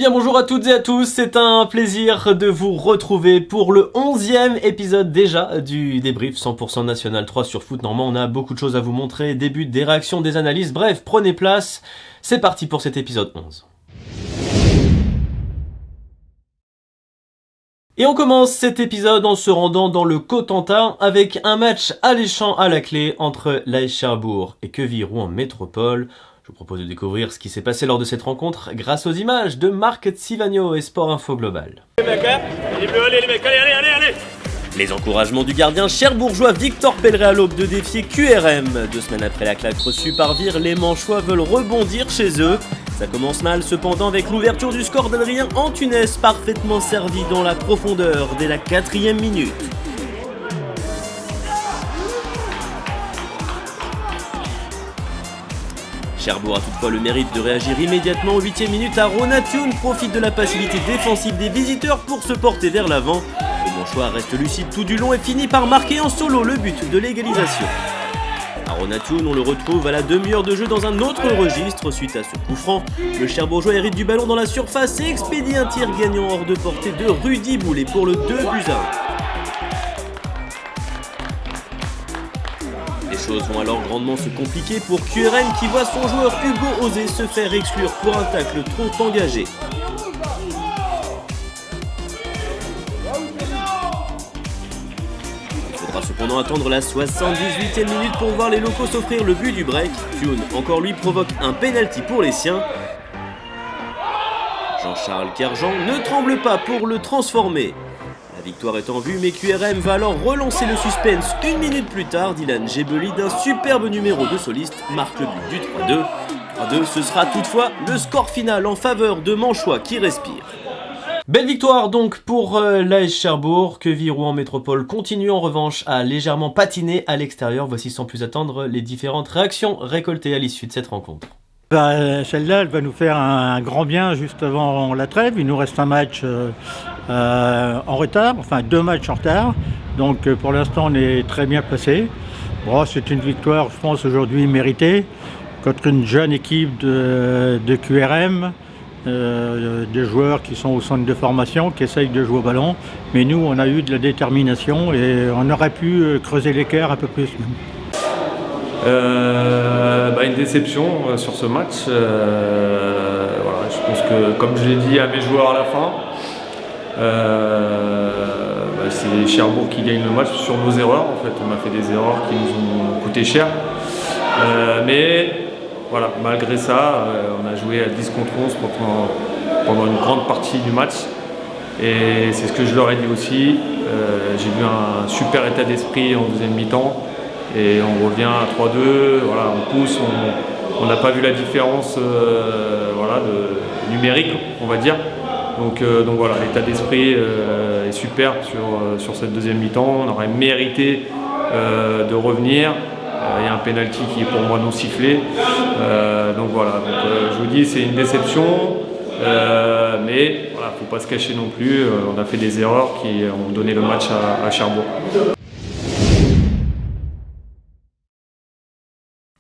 Eh bien bonjour à toutes et à tous, c'est un plaisir de vous retrouver pour le 11e épisode déjà du débrief 100% National 3 sur Foot Normand. On a beaucoup de choses à vous montrer, des buts, des réactions, des analyses, bref, prenez place, c'est parti pour cet épisode 11. Et on commence cet épisode en se rendant dans le Cotentin avec un match alléchant à la clé entre l'AS Cherbourg et Queville-Rouen Métropole. Je vous propose de découvrir ce qui s'est passé lors de cette rencontre grâce aux images de Marc Tsivagno et Sport Info Global. Les mecs, allez. Les encouragements du gardien cherbourgeois Victor Pelleret à l'aube de défier QRM. 2 semaines après la claque reçue par Vire, les Manchois veulent rebondir chez eux. Ça commence mal cependant avec l'ouverture du score d'Adrien Antunes, parfaitement servi dans la profondeur dès la 4e minute. Cherbourg a toutefois le mérite de réagir immédiatement aux 8e minute. Aronatoun profite de la passivité défensive des visiteurs pour se porter vers l'avant. Le Manchois reste lucide tout du long et finit par marquer en solo le but de l'égalisation. Aronatoun, on le retrouve à la demi-heure de jeu dans un autre registre. Suite à ce coup franc, le Cherbourgeois hérite du ballon dans la surface et expédie un tir gagnant hors de portée de Rudy Boulet pour le 2-1. Les choses vont alors grandement se compliquer pour QRM qui voit son joueur Hugo Osé se faire exclure pour un tacle trop engagé. Il faudra cependant attendre la 78e minute pour voir les locaux s'offrir le but du break. Thune, encore lui, provoque un penalty pour les siens. Jean-Charles Kerjean ne tremble pas pour le transformer. La victoire est en vue, mais QRM va alors relancer le suspense. 1 minute plus tard, Dylan Gebeli, d'un superbe numéro de soliste, marque le but du 3-2. 3-2, ce sera toutefois le score final en faveur de Manchois qui respire. Belle victoire donc pour l'AS Cherbourg. Queville-Rouen Métropole continue en revanche à légèrement patiner à l'extérieur. Voici sans plus attendre les différentes réactions récoltées à l'issue de cette rencontre. Celle-là, elle va nous faire un grand bien juste avant la trêve. Il nous reste un match en retard, enfin 2 matchs en retard. Donc pour l'instant, on est très bien placé. Bon, c'est une victoire, je pense, aujourd'hui méritée contre une jeune équipe de QRM, des joueurs qui sont au centre de formation, qui essayent de jouer au ballon. Mais nous, on a eu de la détermination et on aurait pu creuser l'écart un peu plus même. Une déception sur ce match. Voilà, je pense que, comme je l'ai dit à mes joueurs à la fin, c'est Cherbourg qui gagne le match sur nos erreurs. En fait, on a fait des erreurs qui nous ont coûté cher. Mais voilà, malgré ça, on a joué à 10 contre 11 pendant une grande partie du match. Et c'est ce que je leur ai dit aussi. J'ai vu un super état d'esprit en deuxième mi-temps. Et on revient à 3-2, voilà, on pousse, on n'a pas vu la différence numérique, on va dire. Donc voilà, l'état d'esprit est super sur cette deuxième mi-temps. On aurait mérité de revenir. Il y a un penalty qui est pour moi non sifflé. Donc voilà, je vous dis, c'est une déception. Mais voilà, faut pas se cacher non plus. On a fait des erreurs qui ont donné le match à Cherbourg.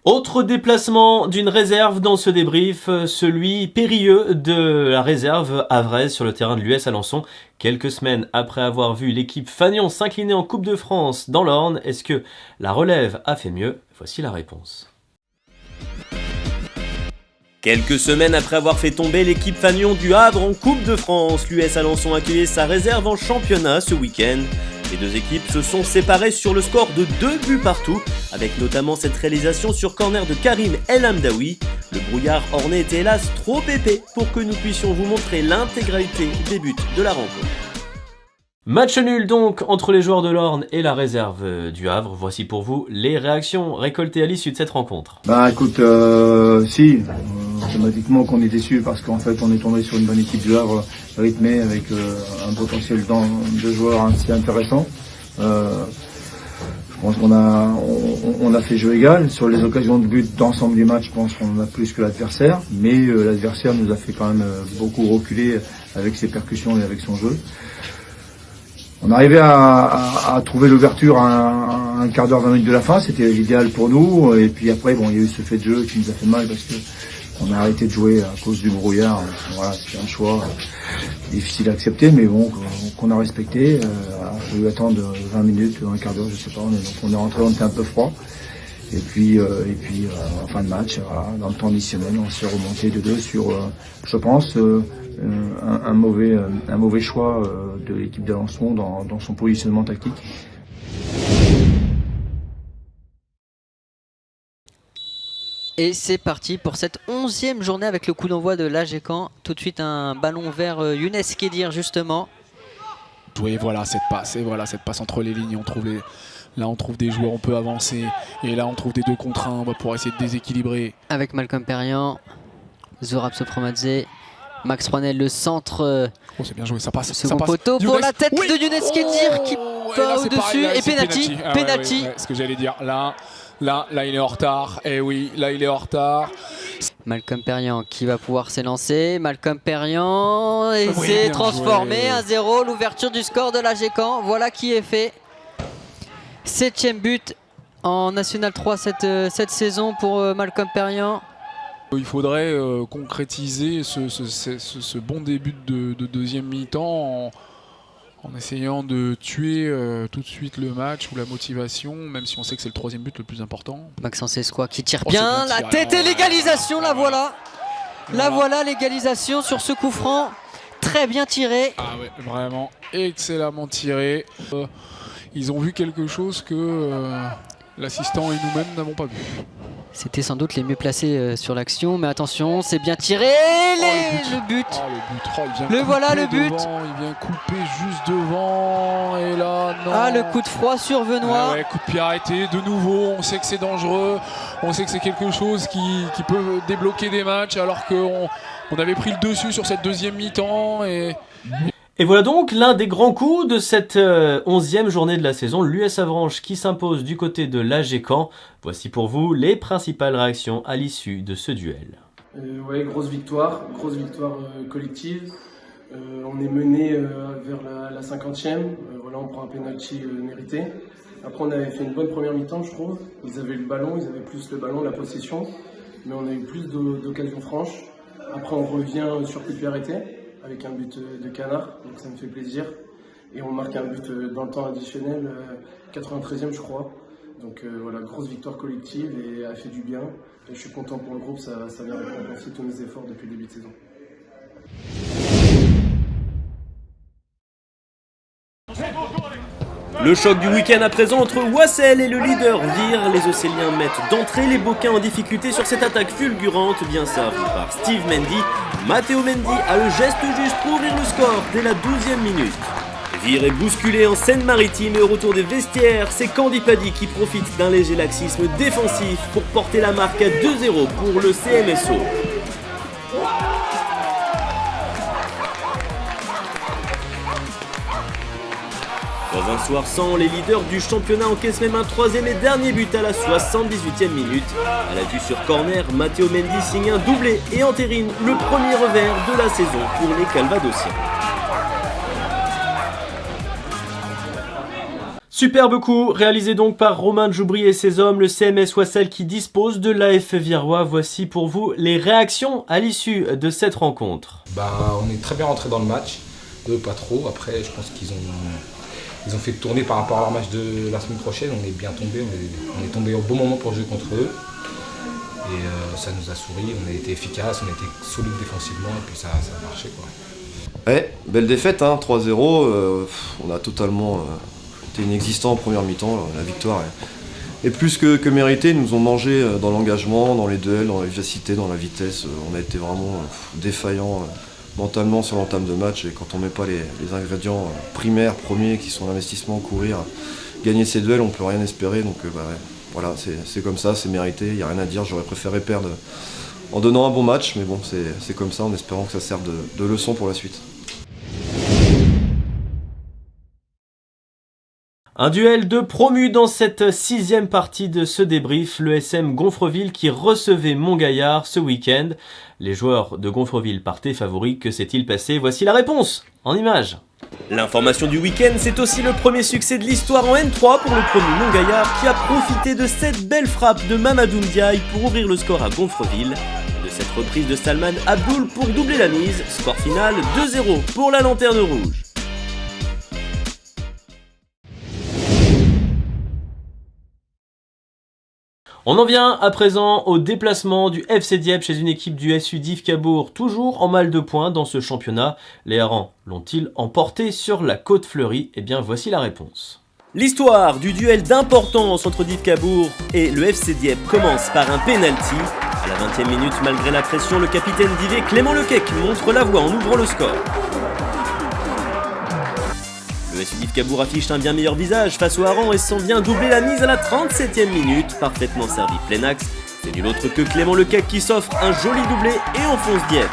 Autre déplacement d'une réserve dans ce débrief, celui périlleux de la réserve havraise sur le terrain de l'US Alençon. Quelques semaines après avoir vu l'équipe Fagnon s'incliner en Coupe de France dans l'Orne, est-ce que la relève a fait mieux? Voici la réponse. Quelques semaines après avoir fait tomber l'équipe Fagnon du Havre en Coupe de France, l'US Alençon accueillait sa réserve en championnat ce week-end. Les 2 équipes se sont séparées sur le score de 2 buts partout, avec notamment cette réalisation sur corner de Karim El Hamdaoui. Le brouillard orné était hélas trop épais pour que nous puissions vous montrer l'intégralité des buts de la rencontre. Match nul donc entre les joueurs de l'Orne et la réserve du Havre. Voici pour vous les réactions récoltées à l'issue de cette rencontre. Écoute, automatiquement qu'on est déçu parce qu'en fait on est tombé sur une bonne équipe du Havre rythmée avec un potentiel de joueurs assez intéressant. Je pense qu'on a fait jeu égal. Sur les occasions de but d'ensemble du match, je pense qu'on en a plus que l'adversaire. Mais l'adversaire nous a fait quand même beaucoup reculer avec ses percussions et avec son jeu. On arrivait à trouver l'ouverture à un quart d'heure, 20 minutes de la fin. C'était l'idéal pour nous. Et puis après, il y a eu ce fait de jeu qui nous a fait mal parce que On a arrêté de jouer à cause du brouillard. Voilà, c'est un choix difficile à accepter, mais bon, qu'on a respecté. On a dû attendre 20 minutes, un quart d'heure, je sais pas. Donc on est rentré, on était un peu froid. Et puis en fin de match, voilà, dans le temps additionnel, on s'est remonté de 2 sur, je pense, un mauvais choix de l'équipe d'Alençon dans son positionnement tactique. Et c'est parti pour cette 11e journée avec le coup d'envoi de l'AGCAN. Tout de suite un ballon vers Younes Kedir justement. Et voilà cette passe, entre les lignes, là on trouve des joueurs, on peut avancer. Et là on trouve des 2 contre 1, on va pouvoir essayer de déséquilibrer. Avec Malcolm Perriand, Zorab Sopromadze, Max Rouanel, le centre. Oh c'est bien joué, ça passe. Second poteau pour la tête de Younes Kedir qui va au-dessus. Et penalty. Ouais, ce que j'allais dire, Là, il est en retard. Et oui, là, il est en retard. Malcolm Perriand qui va pouvoir s'élancer. Malcolm Perriand et s'est transformé. 1-0, l'ouverture du score de l'AGCAN. Voilà qui est fait. 7e but en National 3 cette saison pour Malcolm Perriand. Il faudrait concrétiser ce bon début de deuxième mi-temps en essayant de tuer tout de suite le match ou la motivation, même si on sait que c'est le 3e but le plus important. Maxence Escois qui tire bien, la tête et l'égalisation, la voilà. La voilà, l'égalisation sur ce coup franc, très bien tiré. Ah ouais, vraiment excellemment tiré. Ils ont vu quelque chose que l'assistant et nous-mêmes n'avons pas vu. C'était sans doute les mieux placés sur l'action, mais attention, c'est bien tiré. Le but. Voilà le but. Il vient couper juste devant. Et là, non. Ah, le coup de froid sur Venoy. Ouais, coup de pied arrêté de nouveau. On sait que c'est dangereux. On sait que c'est quelque chose qui peut débloquer des matchs, alors qu'on avait pris le dessus sur cette deuxième mi-temps. Et voilà donc l'un des grands coups de cette 11e journée de la saison, l'US Avranches qui s'impose du côté de l'AGCAN. Voici pour vous les principales réactions à l'issue de ce duel. Ouais, grosse victoire collective. On est mené vers la 50e. Voilà, on prend un penalty mérité. Après, on avait fait une bonne première mi-temps, je trouve. Ils avaient le ballon, ils avaient plus le ballon, la possession. Mais on a eu plus d'occasions franches. Après, on revient sur coup de pied arrêté, avec un but de Canard, donc ça me fait plaisir. Et on marque un but dans le temps additionnel, 93e je crois. Donc voilà, grosse victoire collective et elle fait du bien. Et je suis content pour le groupe, ça vient récompenser tous mes efforts depuis le début de saison. Le choc du week-end à présent entre Wassel et le leader Vire. Les Océliens mettent d'entrée les Beaucains en difficulté sur cette attaque fulgurante, bien servie par Steve Mendy. Matteo Mendy a le geste juste pour ouvrir le score dès la 12e minute. Vire est bousculé en Seine-Maritime et au retour des vestiaires, c'est Candy Paddy qui profite d'un léger laxisme défensif pour porter la marque à 2-0 pour le CMSO. Dans un soir sans, les leaders du championnat encaissent même un 3e et dernier but à la 78e minute. À la vue sur corner, Matteo Mendy signe un doublé et entérine le premier revers de la saison pour les Calvadosiens. Superbe coup, réalisé donc par Romain Djoubry et ses hommes, le CMS Wassel qui dispose de l'AF Virois. Voici pour vous les réactions à l'issue de cette rencontre. On est très bien rentré dans le match, eux pas trop. Après je pense qu'ils ont fait tourner par rapport à leur match de la semaine prochaine. On est bien tombé, on est tombé au bon moment pour jouer contre eux. Et ça nous a souri, on a été efficace, on a été solide défensivement et puis ça a marché quoi. Ouais, belle défaite, 3-0. On a totalement été inexistant en première mi-temps. La victoire est plus que méritée. Ils nous ont mangé dans l'engagement, dans les duels, dans la vivacité, dans la vitesse. On a été vraiment défaillants mentalement sur l'entame de match. Et quand on met pas les ingrédients primaires, premiers, qui sont l'investissement, courir, gagner ces duels, on peut rien espérer. Donc voilà, c'est comme ça, c'est mérité. Il n'y a rien à dire. J'aurais préféré perdre en donnant un bon match. Mais bon, c'est comme ça, en espérant que ça serve de leçon pour la suite. Un duel de promus dans cette 6e partie de ce débrief, le SM Gonfreville qui recevait Montgaillard ce week-end. Les joueurs de Gonfreville partaient favoris, que s'est-il passé? Voici la réponse en images. L'information du week-end, c'est aussi le premier succès de l'histoire en N3 pour le premier Montgaillard qui a profité de cette belle frappe de Mamadou Ndiaye pour ouvrir le score à Gonfreville. De cette reprise de Salman Abdoul pour doubler la mise, score final 2-0 pour la Lanterne Rouge. On en vient à présent au déplacement du FC Dieppe chez une équipe du SU Div Cabourg, toujours en mal de points dans ce championnat. Les Harans l'ont-ils emporté sur la Côte Fleurie? Eh bien voici la réponse. L'histoire du duel d'importance entre Div Cabourg et le FC Dieppe commence par un penalty. À la 20e minute, malgré la pression, le capitaine d'Ivé, Clément Lequec, montre la voie en ouvrant le score. Le SU Div Cabourg affiche un bien meilleur visage face aux Harans et s'en vient doubler la mise à la 37e minute, parfaitement servi plein axe. C'est nul autre que Clément Lequec qui s'offre un joli doublé et enfonce Dieppe.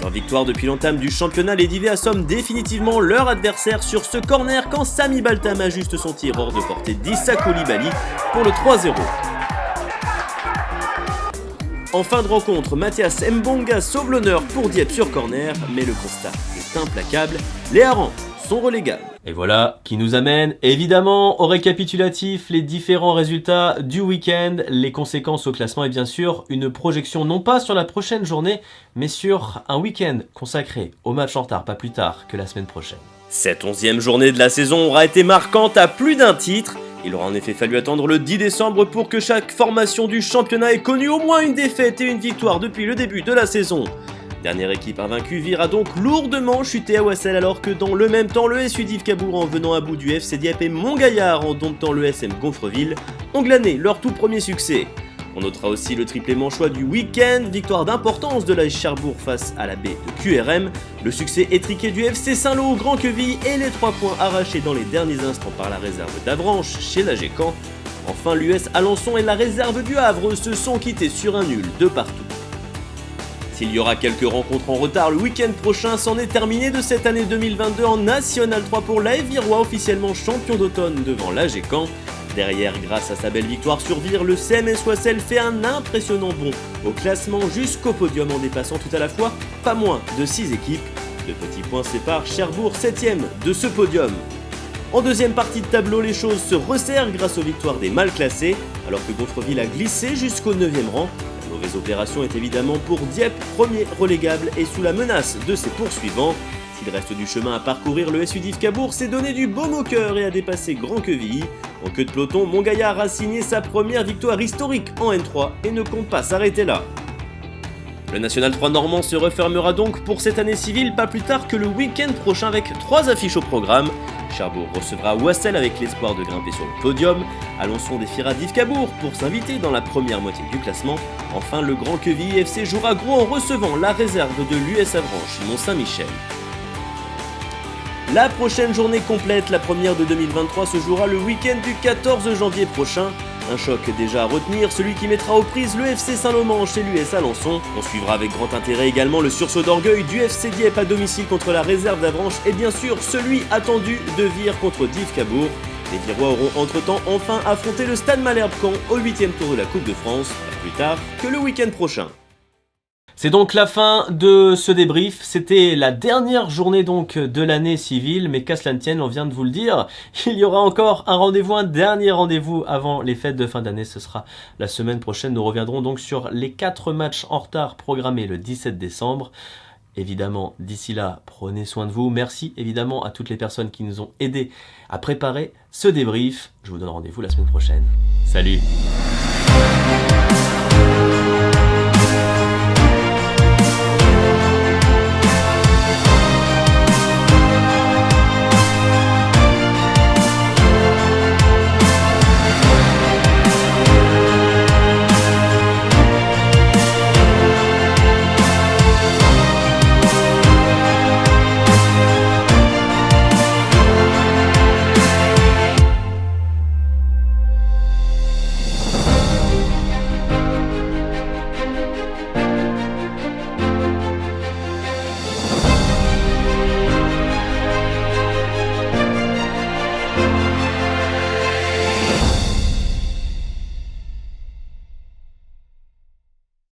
Sans victoire depuis l'entame du championnat, les Divés assomment définitivement leur adversaire sur ce corner quand Sami Baltam ajuste son tir hors de portée d'Issa Koulibaly pour le 3-0. En fin de rencontre, Mathias Mbonga sauve l'honneur pour Dieppe sur corner, mais le constat est implacable, les Harans sont relégables. Et voilà qui nous amène évidemment au récapitulatif, les différents résultats du week-end, les conséquences au classement et bien sûr une projection non pas sur la prochaine journée, mais sur un week-end consacré au match en retard pas plus tard que la semaine prochaine. Cette 11e journée de la saison aura été marquante à plus d'un titre. Il aura en effet fallu attendre le 10 décembre pour que chaque formation du championnat ait connu au moins une défaite et une victoire depuis le début de la saison. Dernière équipe invaincue, Vire a donc lourdement chuté à Wassel alors que dans le même temps, le SU Div Cabourg en venant à bout du FC Dieppe et Montgaillard en domptant le SM Gonfreville ont glané leur tout premier succès. On notera aussi le triplé manchois du week-end, victoire d'importance de l'AS Cherbourg face à la baie de QRM, le succès étriqué du FC Saint-Lô au Grand-Queville et les 3 points arrachés dans les derniers instants par la réserve d'Avranches chez l'AGECAN. Enfin, l'US Alençon et la réserve du Havre se sont quittés sur un nul de partout. S'il y aura quelques rencontres en retard, le week-end prochain s'en est terminé de cette année 2022 en National 3 pour l'AF Virois, officiellement champion d'automne devant l'AGECAN. Derrière, grâce à sa belle victoire sur Vire, le CMS Wassel fait un impressionnant bond au classement jusqu'au podium en dépassant tout à la fois pas moins de 6 équipes. De petits points séparent Cherbourg 7ème de ce podium. En deuxième partie de tableau, les choses se resserrent grâce aux victoires des mal classés, alors que Gonfreville a glissé jusqu'au 9e rang. La mauvaise opération est évidemment pour Dieppe, premier relégable et sous la menace de ses poursuivants. S'il reste du chemin à parcourir, le SU Div Cabourg s'est donné du baume au cœur et a dépassé Grand-Quevilly. En queue de peloton, Montgaillard a signé sa première victoire historique en N3 et ne compte pas s'arrêter là. Le National 3 normand se refermera donc pour cette année civile pas plus tard que le week-end prochain avec 3 affiches au programme. Cherbourg recevra Wassel avec l'espoir de grimper sur le podium. Alençon défiera Div Cabourg pour s'inviter dans la première moitié du classement. Enfin, le Grand-Quevilly FC jouera gros en recevant la réserve de l'US Avranches Mont-Saint-Michel. La prochaine journée complète, la première de 2023, se jouera le week-end du 14 janvier prochain. Un choc déjà à retenir, celui qui mettra aux prises le FC Saint-Lomanche et l'US Alençon. On suivra avec grand intérêt également le sursaut d'orgueil du FC Dieppe à domicile contre la réserve d'Avranches et bien sûr celui attendu de Vire contre Div Cabourg. Les Virois auront entre-temps enfin affronté le Stade Malherbe-Caen au 8e tour de la Coupe de France, pas plus tard que le week-end prochain. C'est donc la fin de ce débrief, c'était la dernière journée donc de l'année civile, mais qu'à cela ne tienne, on vient de vous le dire, il y aura encore un dernier rendez-vous avant les fêtes de fin d'année, ce sera la semaine prochaine, nous reviendrons donc sur les 4 matchs en retard programmés le 17 décembre. Évidemment, d'ici là, prenez soin de vous, merci évidemment à toutes les personnes qui nous ont aidés à préparer ce débrief, je vous donne rendez-vous la semaine prochaine, salut.